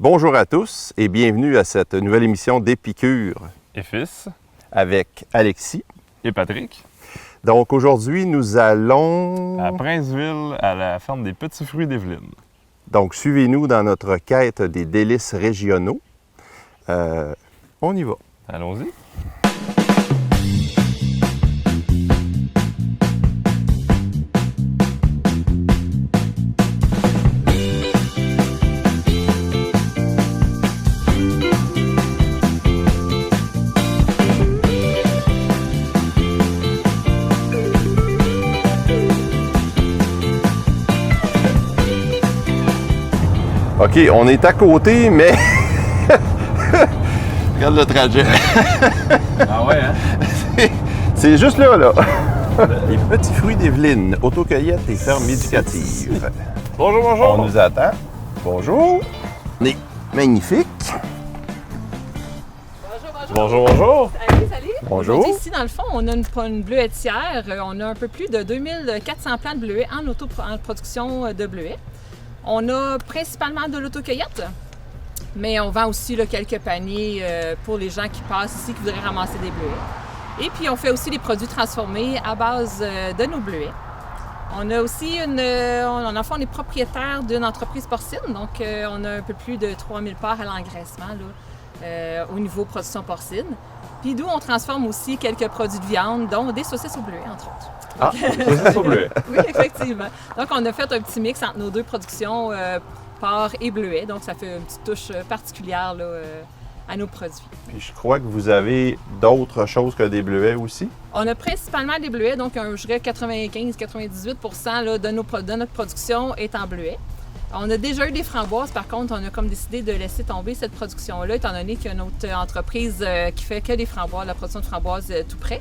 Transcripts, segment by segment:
Bonjour à tous et bienvenue à cette nouvelle émission d'Épicure Et fils. avec Alexis. Et Patrick. Donc aujourd'hui, nous allons... À Princeville, à la ferme des Petits Fruits d'Evelyne. Donc suivez-nous dans notre quête des délices régionaux. On y va. Allons-y. OK, on est à côté, mais... Regarde le trajet. Ah ouais, hein? C'est juste là. Les Petits Fruits d'Evelyne, autocueillette et ferme éducative. Bonjour, bonjour. On nous attend. Bonjour. On est magnifique. Bonjour, bonjour. Salut. Bonjour. Aujourd'hui, ici, dans le fond, on a une bleuetière. On a un peu plus de 2400 plants de bleuets en production de bleuets. On a principalement de l'autocueillette, mais on vend aussi là, quelques paniers pour les gens qui passent ici, qui voudraient ramasser des bleuets. Et puis, on fait aussi des produits transformés à base de nos bleuets. On a aussi on est propriétaire d'une entreprise porcine, donc on a un peu plus de 3000 parts à l'engraissement là, au niveau production porcine. Puis d'où on transforme aussi quelques produits de viande, dont des saucisses au bleuet, entre autres. Ah, saucisses au bleuet. Oui, effectivement. Donc, on a fait un petit mix entre nos deux productions, porc et bleuet. Donc, ça fait une petite touche particulière là, à nos produits. Puis je crois que vous avez d'autres choses que des bleuets aussi. On a principalement des bleuets, donc je dirais 95-98% là, de notre production est en bleuet. On a déjà eu des framboises, par contre, on a comme décidé de laisser tomber cette production-là, étant donné qu'il y a une autre entreprise qui fait que des framboises, la production de framboises tout près.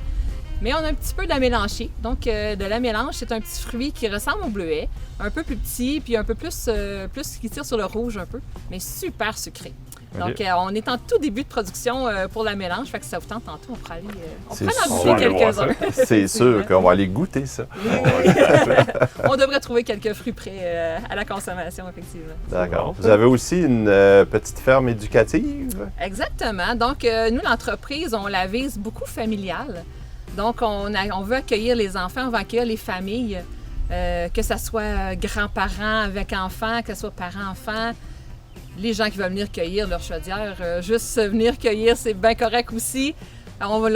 Mais on a un petit peu de la mélanchée. Donc, de la mélange, c'est un petit fruit qui ressemble au bleuet, un peu plus petit, puis un peu plus qui tire sur le rouge un peu, mais super sucré. Donc, Okay. on est en tout début de production pour la mélange, fait que ça vous tente tantôt, on pourra aller en C'est goûter sûr. quelques-uns. C'est sûr qu'on va aller goûter ça. On devrait trouver quelques fruits prêts à la consommation, effectivement. D'accord. Vous avez aussi une petite ferme éducative. Exactement. Donc, nous, l'entreprise, on la vise beaucoup familiale. Donc, on veut accueillir les enfants, on veut accueillir les familles, que ce soit grands-parents avec enfants, que ce soit parents-enfants, les gens qui veulent venir cueillir leur chaudière. Juste venir cueillir, c'est bien correct aussi. On veut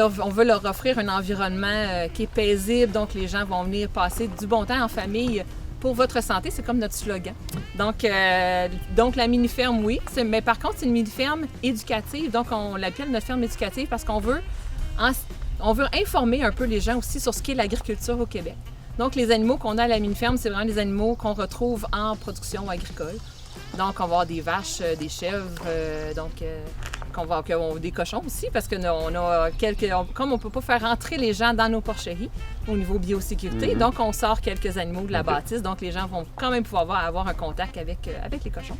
leur offrir un environnement qui est paisible, donc les gens vont venir passer du bon temps en famille. Pour votre santé, c'est comme notre slogan. Donc la mini-ferme, oui, mais par contre, c'est une mini-ferme éducative. Donc, on l'appelle notre ferme éducative parce qu'on veut informer un peu les gens aussi sur ce qu'est l'agriculture au Québec. Donc, les animaux qu'on a à la mini-ferme, c'est vraiment des animaux qu'on retrouve en production agricole. Donc, on va avoir des vaches, des chèvres, des cochons aussi, parce que comme on ne peut pas faire rentrer les gens dans nos porcheries au niveau biosécurité, donc on sort quelques animaux de la bâtisse, donc les gens vont quand même pouvoir avoir un contact avec les cochons.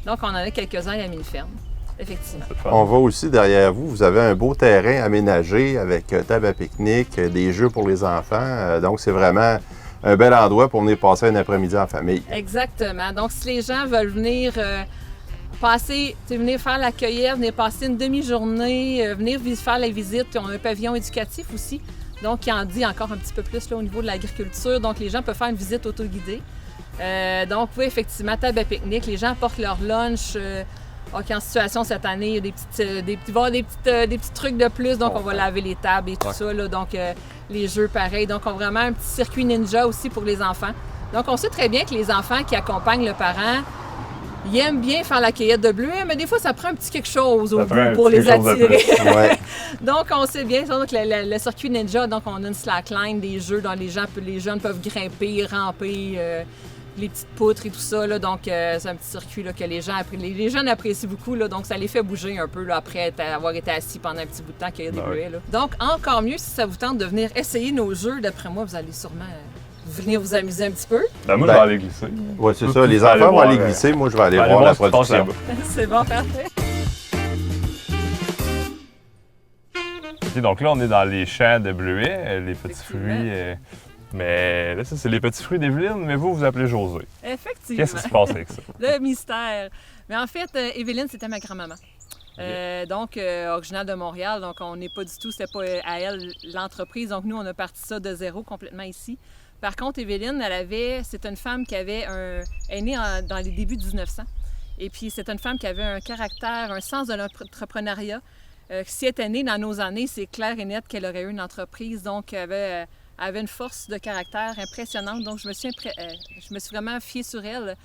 Donc, on en a quelques-uns à la mini-ferme. Effectivement. On va aussi derrière vous. Vous avez un beau terrain aménagé avec table à pique-nique, des jeux pour les enfants. Donc, c'est vraiment un bel endroit pour venir passer un après-midi en famille. Exactement. Donc, si les gens veulent venir venir faire la cueillette, venir passer une demi-journée, venir faire la visite, on a un pavillon éducatif aussi. Donc, qui en dit encore un petit peu plus là, au niveau de l'agriculture. Donc, les gens peuvent faire une visite autoguidée. Donc, oui, effectivement, table à pique-nique. Les gens apportent leur lunch. En situation cette année, il y a des petits trucs de plus, donc on va laver les tables et tout ça. Là, donc, les jeux pareil. Donc, on a vraiment un petit circuit ninja aussi pour les enfants. Donc, on sait très bien que les enfants qui accompagnent le parent, ils aiment bien faire la cueillette de bleuets, mais des fois, ça prend un petit quelque chose au bout pour les attirer. Ouais. Donc, on sait bien, donc, le circuit ninja, donc on a une slackline, des jeux dont les jeunes peuvent grimper, ramper, les petites poutres et tout ça. Là, donc, c'est un petit circuit là, que les jeunes apprécient beaucoup. Là, donc, ça les fait bouger un peu là, après avoir été assis pendant un petit bout de temps qu'il y a des bleuets. Là. Donc, encore mieux, si ça vous tente de venir essayer nos jeux, d'après moi, vous allez sûrement venir vous amuser un petit peu. Ben, moi, je vais aller glisser. Oui, c'est ça. Les enfants vont aller glisser. Moi, je vais aller voir la production. C'est bon, parfait. OK, donc là, on est dans les champs de bleuets, les petits fruits. Mais là, ça, c'est les petits fruits d'Evelyne, mais vous appelez José. Effectivement. Qu'est-ce qui se passe avec ça? Le mystère. Mais en fait, Evelyne, c'était ma grand-maman. Donc, originaire de Montréal, donc on n'est pas du tout, c'était pas à elle l'entreprise. Donc, nous, on a parti ça de zéro complètement ici. Par contre, Evelyne, c'est une femme qui est née dans les débuts du 1900. Et puis, c'est une femme qui avait un caractère, un sens de l'entrepreneuriat. Si elle était née dans nos années, c'est clair et net qu'elle aurait eu une entreprise. Donc, elle avait une force de caractère impressionnante. Donc, je me suis vraiment fiée sur elle.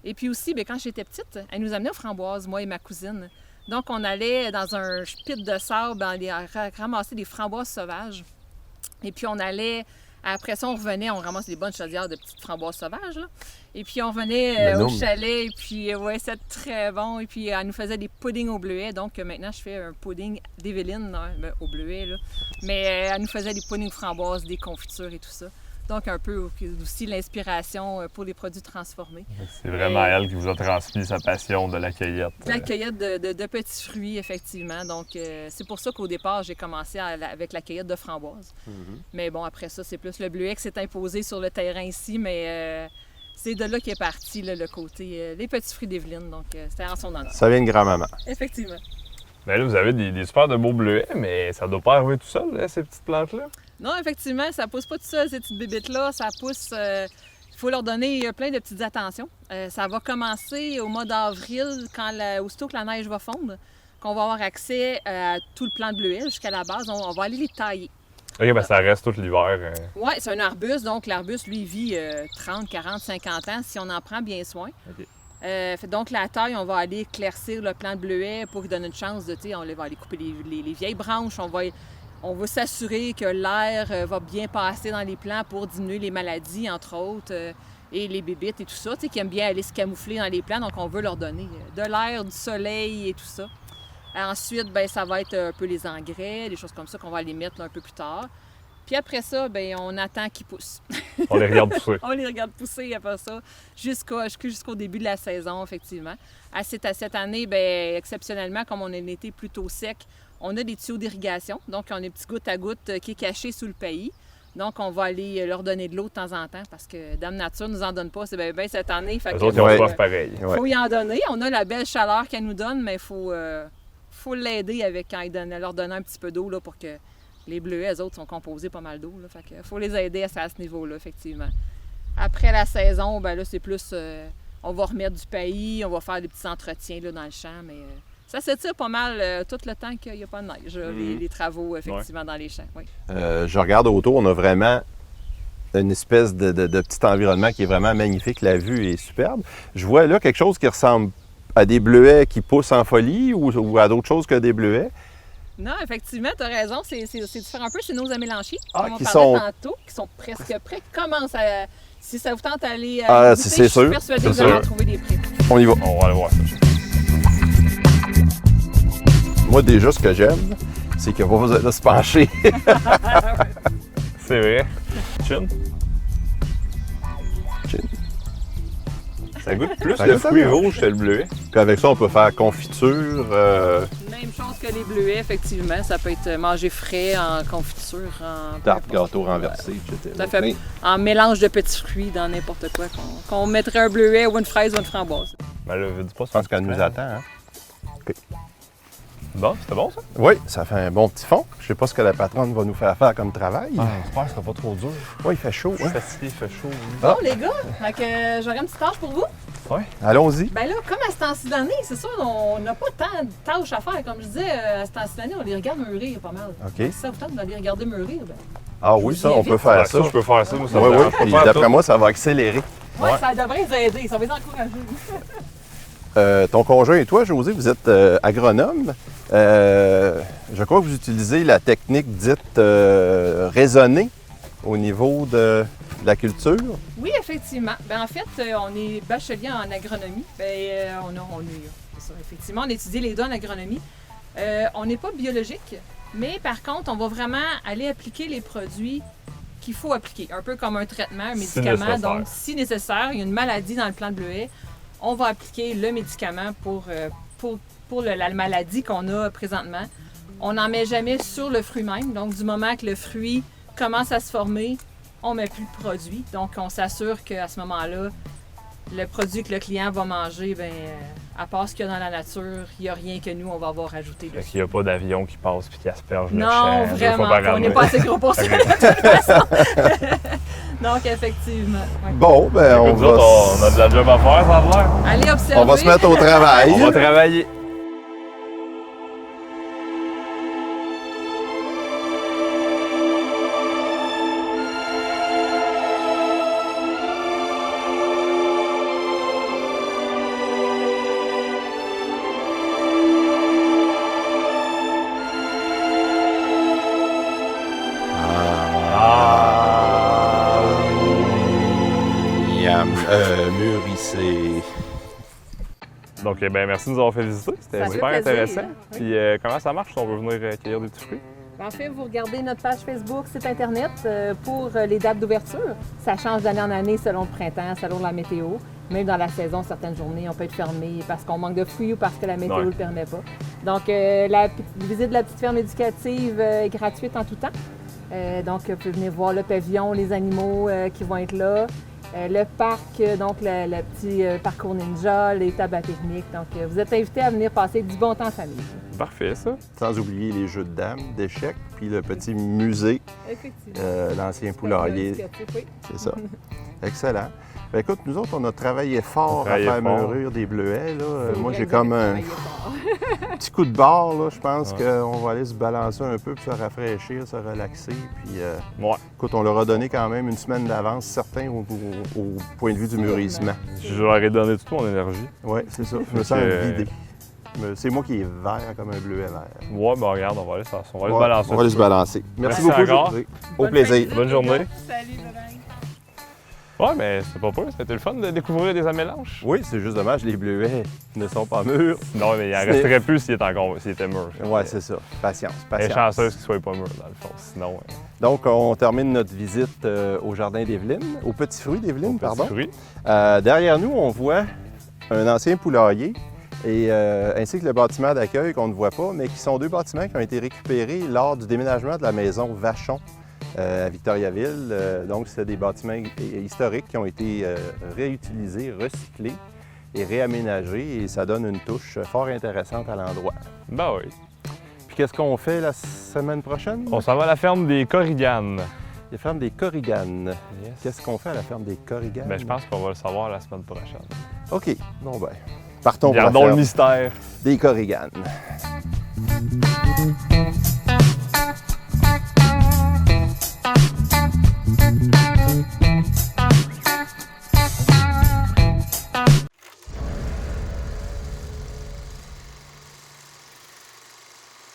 Et puis aussi, bien, quand j'étais petite, elle nous amenait aux framboises, moi et ma cousine. Donc, on allait dans un pit de sable, ramasser des framboises sauvages. Et puis, on allait... Après ça, on revenait, on ramasse des bonnes chaudières de petites framboises sauvages, là. Et puis, on revenait au chalet, et puis, ouais, c'était très bon. Et puis, elle nous faisait des puddings au bleuet. Donc, maintenant, je fais un pudding d'Evelyne au bleuet, là. Mais elle nous faisait des puddings framboises, des confitures et tout ça. Donc, un peu aussi l'inspiration pour les produits transformés. C'est vraiment elle qui vous a transmis sa passion de la cueillette. La cueillette de petits fruits, effectivement. Donc, c'est pour ça qu'au départ, j'ai commencé avec la cueillette de framboises. Mais bon, après ça, c'est plus le bleuet qui s'est imposé sur le terrain ici, mais c'est de là qu'est parti là, le côté les petits fruits d'Evelyne. Donc, c'était en son honneur. Ça vient de grand-maman. Effectivement. Bien là, vous avez des super de beaux bleuets, mais ça ne doit pas arriver tout seul, là, ces petites plantes-là. Non, effectivement, ça pousse pas tout seul, ces petites bébites-là. Ça pousse... Il faut leur donner plein de petites attentions. Ça va commencer au mois d'avril, aussitôt que la neige va fondre, qu'on va avoir accès à tout le plant de bleuet jusqu'à la base. On va aller les tailler. OK, bien ça reste tout l'hiver. Oui, c'est un arbuste. Donc, l'arbuste, lui, vit 30, 40, 50 ans si on en prend bien soin. OK. Donc, la taille, on va aller éclaircir le plant de bleuet pour lui donner une chance de... On va aller couper les vieilles branches. On va s'assurer que l'air va bien passer dans les plants pour diminuer les maladies, entre autres, et les bébites et tout ça, qui aiment bien aller se camoufler dans les plants. Donc, on veut leur donner de l'air, du soleil et tout ça. Ensuite, bien, ça va être un peu les engrais, des choses comme ça qu'on va aller mettre là, un peu plus tard. Puis après ça, bien, on attend qu'ils poussent. On les regarde pousser. On les regarde pousser après ça, jusqu'au début de la saison, effectivement. À cette année, bien, exceptionnellement, comme on a un été plutôt sec, on a des tuyaux d'irrigation. Donc, on a des petits gouttes à gouttes qui est caché sous le pays. Donc, on va aller leur donner de l'eau de temps en temps parce que Dame Nature ne nous en donne pas. C'est bien cette année. Les autres, ils ont soif pareil. Il faut y en donner. On a la belle chaleur qu'elle nous donne, mais il faut l'aider quand leur donner un petit peu d'eau là, pour que les bleuets, eux autres, sont composés pas mal d'eau. Fait que faut les aider à ce niveau-là, effectivement. Après la saison, ben là, c'est plus... on va remettre du paillis, on va faire des petits entretiens là, dans le champ, mais... Ça s'étire pas mal tout le temps qu'il n'y a pas de neige, les travaux, effectivement, dans les champs. Oui. Je regarde autour, on a vraiment une espèce de petit environnement qui est vraiment magnifique. La vue est superbe. Je vois là quelque chose qui ressemble à des bleuets qui poussent en folie ou à d'autres choses que des bleuets. Non, effectivement, tu as raison. C'est différent un peu chez nos amis Lanchier, comme on parlait tantôt, qui sont presque prêts, qui commencent à... Si ça vous tente d'aller c'est sûr. Je suis persuadée que vous allez en trouver des prix. On y va. On va aller voir ça. Moi, déjà, ce que j'aime, c'est qu'il n'y a pas besoin de se pencher. C'est vrai. Chin. Ça goûte plus le fruit rouge que le bleuet. Puis avec ça, on peut faire confiture. Même chose que les bleuets, effectivement. Ça peut être mangé frais, en confiture, en... Tarte, gâteau renversé, etc. Ça fait en mélange de petits fruits dans n'importe quoi. Qu'on mettrait un bleuet ou une fraise ou une framboise. Ben là, dis pas, Je pense qu'elle nous attend. Hein? OK. Bon, c'était bon, ça? Oui, ça fait un bon petit fond. Je sais pas ce que la patronne va nous faire comme travail. J'espère que ce sera pas trop dur. Oui, il fait chaud. Je suis fatigué, il fait chaud. Bon, les gars, j'aurais une petite tâche pour vous. Oui. Allons-y. Bien là, comme à ce temps-ci d'année, c'est sûr, on n'a pas tant de tâches à faire. Comme je disais, à ce temps-ci d'année, on les regarde mûrir pas mal. OK. Si ça vous tente d'aller regarder mûrir, bien... Ah oui, ça, on peut faire ça. Je peux faire ça. Moi, ça Oui, me oui. dérange pas Puis faire d'après tout. moi, ça va accélérer. Oui, ça devrait les aider, ça va les encourager. Ton conjoint et toi, José, vous êtes agronome. Je crois que vous utilisez la technique dite raisonnée au niveau de la culture. Oui, effectivement. Ben, en fait, on est bachelier en agronomie. C'est ça, effectivement, on étudie les deux en agronomie. On n'est pas biologique, mais par contre, on va vraiment aller appliquer les produits qu'il faut appliquer. Un peu comme un traitement, un médicament. Donc, si nécessaire, il y a une maladie dans le plant de bleuet, on va appliquer le médicament pour la maladie qu'on a présentement. On n'en met jamais sur le fruit même. Donc, du moment que le fruit commence à se former, on ne met plus le produit. Donc, on s'assure qu'à ce moment-là, le produit que le client va manger, bien, À part ce qu'il y a dans la nature, il n'y a rien que nous, on va avoir ajouté Fait dessus. qu'il n'y a pas d'avion qui passe puis qui asperge le champ Non, 2 fois vraiment, par pas. On année. n'est pas assez gros pour ça, de toute façon. Donc, effectivement. Ouais. Bon, ben, Écoute, nous autres, on a de la job à faire, ça a l'air. Allez observer. on va se mettre au travail. On va travailler. Yam. Mûrissé. Donc, ben, merci de nous avoir fait visiter. C'était Ça fait super plaisir, intéressant. hein. Puis, comment ça marche si on veut venir cueillir des petits fruits? En fait, vous regardez notre page Facebook, site Internet pour les dates d'ouverture. Ça change d'année en année selon le printemps, selon la météo. Même dans la saison, certaines journées, on peut être fermé parce qu'on manque de fruits ou parce que la météo ne Ouais. le permet pas. Donc, la visite de la petite ferme éducative est gratuite en tout temps. Donc, vous pouvez venir voir le pavillon, les animaux qui vont être là. Le parc, donc le petit parcours ninja, les tables à pique-nique. Donc, vous êtes invités à venir passer du bon temps en famille. Parfait, ça. Sans oublier les jeux de dames, d'échecs, puis le petit musée, Effectivement. l'ancien poulailler. Oui. C'est ça. Excellent. Ben, écoute, nous autres, on a travaillé fort à Travaillé faire fort. mûrir des bleuets. Là. C'est Moi, vrai j'ai que comme vous avez un travaillé fort. petit coup de barre. Là. Je pense Ouais. qu'on va aller se balancer un peu, puis se rafraîchir, se relaxer. Puis, Ouais. écoute, on leur a donné quand même une semaine d'avance, certains, au point de vue du mûrissement. Je leur ai donné toute mon énergie. Oui, c'est ça. Je me sens que- vidé. C'est moi qui est vert comme un bleuet vert. Ouais, ben regarde, on va aller se Ouais, balancer. on va aller se balancer. Merci Merci beaucoup, encore. José. Au Bonne plaisir. fin de Bonne journée. Salut, bye-bye. Ouais, mais c'est pas peur, ça a été le fun de découvrir des amélanges. Oui, c'est juste dommage, les bleuets ne sont pas mûrs. Non, mais il en C'est- resterait plus s'il était mûr. Oui, c'est ça. Patience, Elle est patience. chanceuse qu'il soit pas mûr, dans le fond. Sinon, Donc, on termine notre visite au jardin d'Evelyne, au petit fruit d'Evelyne, pardon. fruits. Derrière nous, on voit un ancien poulailler et ainsi que le bâtiment d'accueil qu'on ne voit pas, mais qui sont deux bâtiments qui ont été récupérés lors du déménagement de la maison Vachon à Victoriaville. Donc, c'est des bâtiments historiques qui ont été réutilisés, recyclés et réaménagés et ça donne une touche fort intéressante à l'endroit. Ben oui. Puis, qu'est-ce qu'on fait la semaine prochaine? On s'en va à la ferme des Corriganes. La ferme des Corriganes. Yes. Qu'est-ce qu'on fait à la ferme des Corriganes? Ben, je pense qu'on va le savoir la semaine prochaine. OK. Bon, ben, partons pour la Gardons le ferme mystère. des Corriganes.